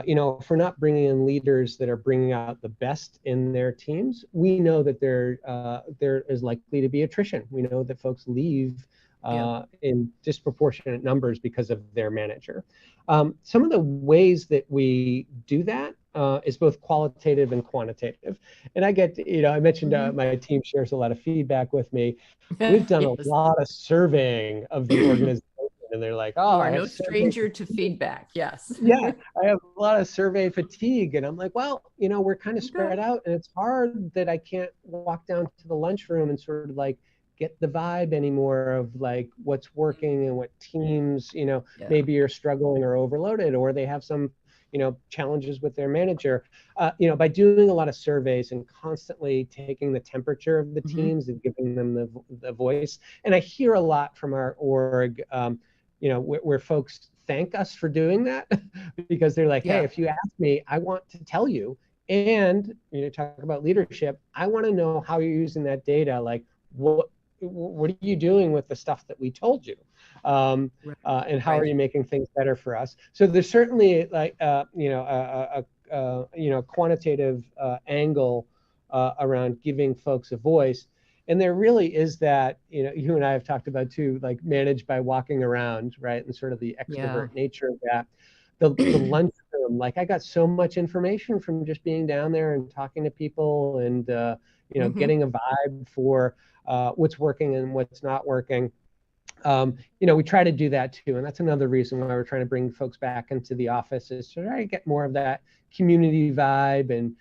if we're not bringing in leaders that are bringing out the best in their teams, we know that there is likely to be attrition. We know that folks leave in disproportionate numbers because of their manager. Some of the ways that we do that is both qualitative and quantitative. And I get, I mentioned my team shares a lot of feedback with me. We've done a
Yes.
lot of surveying of the organization, and they're like,
You
oh,
are
I
no
have survey
stranger to feedback. Yes.
yeah, I have a lot of survey fatigue. And I'm like, well, we're kind of
Okay.
spread out, and it's hard that I can't walk down to the lunchroom and sort of like get the vibe anymore of like what's working and what teams,
Yeah.
maybe are struggling or overloaded, or they have some, challenges with their manager. By doing a lot of surveys and constantly taking the temperature of the teams and giving them the voice. And I hear a lot from our org, where folks thank us for doing that because they're like, hey, if you ask me, I want to tell you. And talk about leadership, I want to know how you're using that data. Like, what are you doing with the stuff that we told you? And how are you making things better for us? So there's certainly like, a quantitative angle around giving folks a voice. And there really is that, you and I have talked about too, like managed by walking around, right? And sort of the extrovert nature of that. The lunchroom, like I got so much information from just being down there and talking to people and, getting a vibe for what's working and what's not working. We try to do that too. And that's another reason why we're trying to bring folks back into the office, is to try to get more of that community vibe and,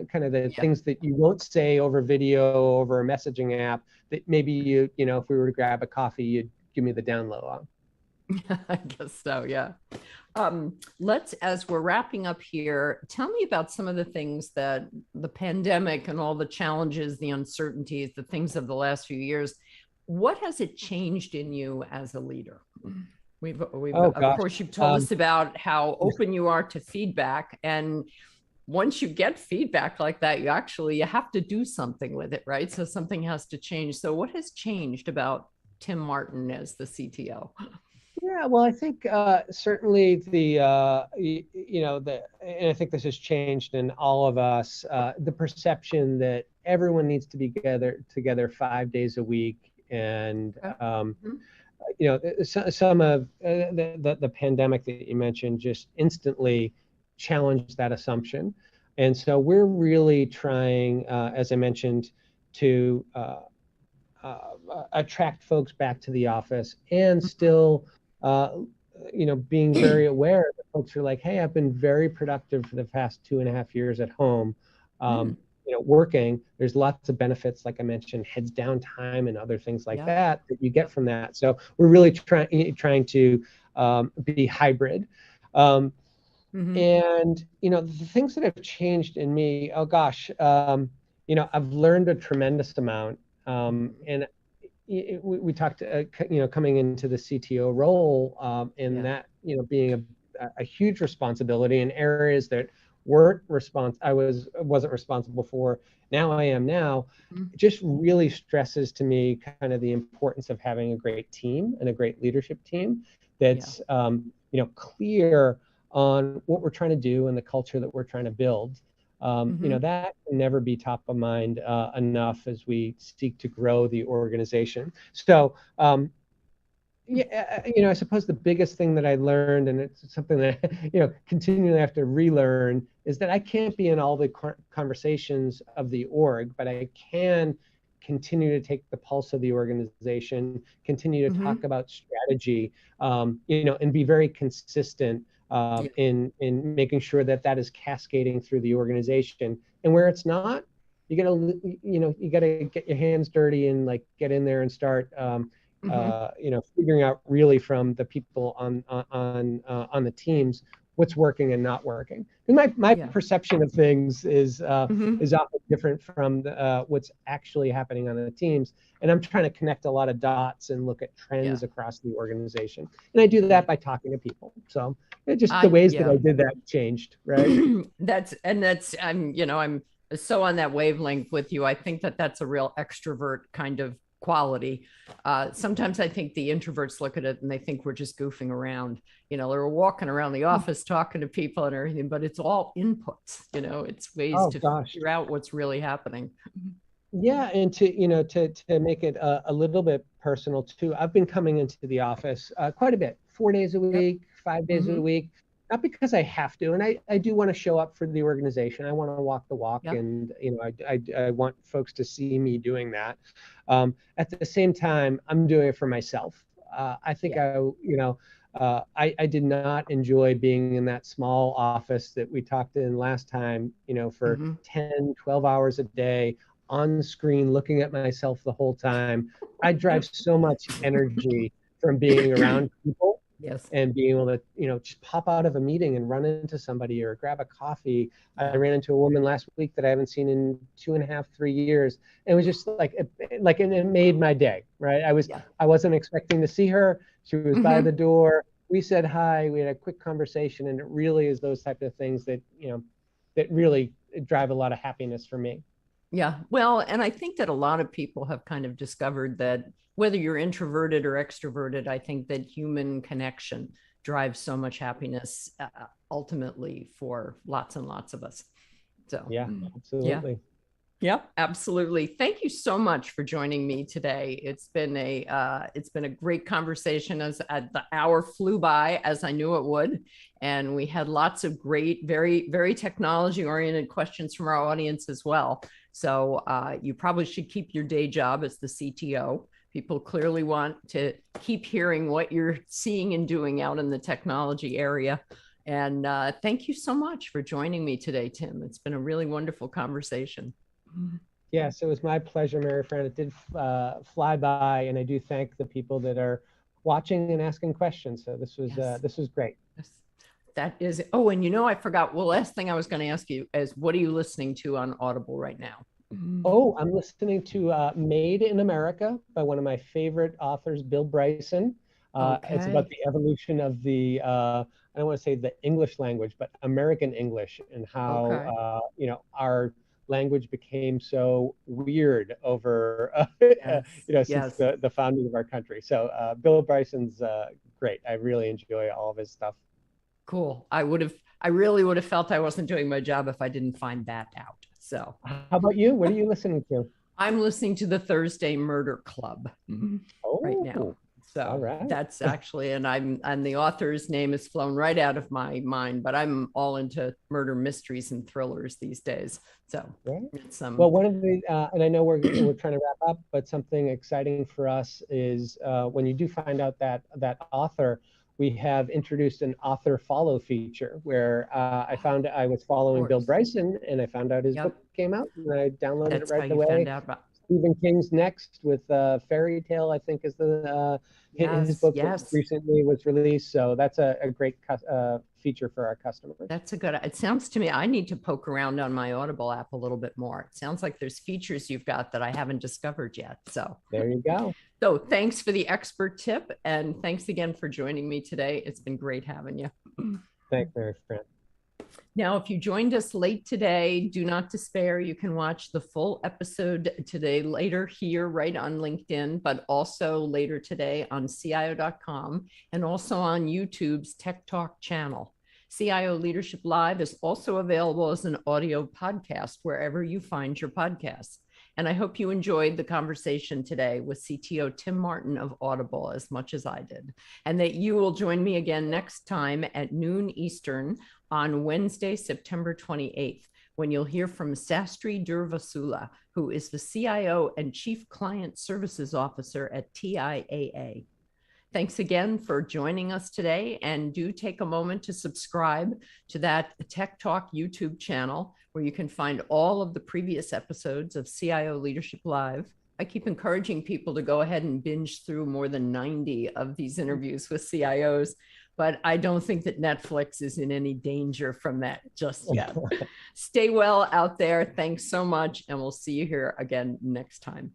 kind of the things that you won't say over video, over a messaging app, that maybe if we were to grab a coffee, you'd give me the download on.
I guess so, yeah. As we're wrapping up here, tell me about some of the things that the pandemic and all the challenges, the uncertainties, the things of the last few years, what has it changed in you as a leader? Of course, you've told us about how open you are to feedback. And once you get feedback like that, you have to do something with it, right? So something has to change. So what has changed about Tim Martin as the CTO?
Yeah, well, I think certainly and I think this has changed in all of us, the perception that everyone needs to be together 5 days a week. And, some of the pandemic that you mentioned just instantly challenged that assumption. And so we're really trying, as I mentioned, to attract folks back to the office, and still being very aware that folks are like, hey, I've been very productive for the past 2.5 years at home, working. There's lots of benefits, like I mentioned, heads down time and other things like that you get from that. So we're really trying to be hybrid. And, the things that have changed in me, oh gosh, I've learned a tremendous amount. And we talked, coming into the CTO role, and that, being a huge responsibility in areas that I wasn't responsible for. Now I am now. Just really stresses to me kind of the importance of having a great team and a great leadership team that's, clear on what we're trying to do and the culture that we're trying to build. That can never be top of mind enough as we seek to grow the organization. So, I suppose the biggest thing that I learned, and it's something that, continually have to relearn, is that I can't be in all the conversations of the org, but I can continue to take the pulse of the organization, continue to talk about strategy, and be very consistent in making sure that is cascading through the organization. And where it's not, you gotta get your hands dirty and like get in there and start, figuring out really from the people on the teams what's working and not working. And my perception of things is often different from what's actually happening on the teams. And I'm trying to connect a lot of dots and look at trends across the organization. And I do that by talking to people. So just the ways that I did that changed, right?
I'm so on that wavelength with you. I think that's a real extrovert kind of quality. Sometimes I think the introverts look at it and they think we're just goofing around. They're walking around the office talking to people and everything, but it's all inputs. It's ways to figure out what's really happening.
Yeah, and to make it a little bit personal too, I've been coming into the office quite a bit, 4 days a week, 5 days a week. not because I have to, and I do want to show up for the organization. I want to walk the walk,
Yeah.
and I want folks to see me doing that. At the same time, I'm doing it for myself. I think I did not enjoy being in that small office that we talked in last time, for
Mm-hmm.
10, 12 hours a day on screen, looking at myself the whole time. I drive so much energy from being around people
Yes.
and being able to, just pop out of a meeting and run into somebody or grab a coffee. I ran into a woman last week that I haven't seen in 2.5, 3 years. It was just and it made my day, right?
Yeah.
I wasn't expecting to see her. She was by
Mm-hmm.
the door. We said hi. We had a quick conversation, and it really is those type of things that, that really drive a lot of happiness for me.
Yeah. Well, and I think that a lot of people have kind of discovered that whether you're introverted or extroverted, I think that human connection drives so much happiness ultimately for lots and lots of us. So,
Yeah,
yeah.
absolutely.
Yep, absolutely. Thank you so much for joining me today. It's been a great conversation. As the hour flew by as I knew it would, and we had lots of great, very very technology oriented questions from our audience as well. So you probably should keep your day job as the CTO. People clearly want to keep hearing what you're seeing and doing out in the technology area. And thank you so much for joining me today, Tim. It's been a really wonderful conversation.
Yes, it was my pleasure, Mary Fran. It did fly by, and I do thank the people that are watching and asking questions. So this was great.
Yes. That is. Oh, and I forgot. Well, last thing I was going to ask you is, what are you listening to on Audible right now?
Oh, I'm listening to Made in America by one of my favorite authors, Bill Bryson. It's about the evolution of the I don't want to say the English language, but American English, and how our language became so weird over since the founding of our country. So Bill Bryson's great. I really enjoy all of his stuff.
Cool. I really would have felt I wasn't doing my job if I didn't find that out. So
how about you? What are you listening to?
I'm listening to the Thursday Murder Club right now.
Oh,
So
all right.
That's actually, and the author's name has flown right out of my mind, but I'm all into murder mysteries and thrillers these days. So it's
well, one of the and I know we're trying to wrap up, but something exciting for us is when you do find out that author, we have introduced an author follow feature where I was following Bill Bryson, and I found out his book came out, and I downloaded it right away.
Found out about
Stephen King's Next with Fairy Tale, I think, is his book that recently was released. So that's a great feature for our customers.
That's a good. It sounds to me I need to poke around on my Audible app a little bit more. It sounds like there's features you've got that I haven't discovered yet. So
there you go.
So thanks for the expert tip, and thanks again for joining me today. It's been great having you.
Thanks, Mary Fran.
Now, if you joined us late today, do not despair. You can watch the full episode today later here right on LinkedIn, but also later today on CIO.com and also on YouTube's Tech Talk channel. CIO Leadership Live is also available as an audio podcast wherever you find your podcasts. And I hope you enjoyed the conversation today with CTO Tim Martin of Audible as much as I did, and that you will join me again next time at noon Eastern on Wednesday, September 28th, when you'll hear from Sastry Durvasula, who is the CIO and Chief Client Services Officer at TIAA. Thanks again for joining us today, and do take a moment to subscribe to that Tech Talk YouTube channel where you can find all of the previous episodes of CIO Leadership Live. I keep encouraging people to go ahead and binge through more than 90 of these interviews with CIOs, but I don't think that Netflix is in any danger from that just yet. Stay well out there. Thanks so much, and we'll see you here again next time.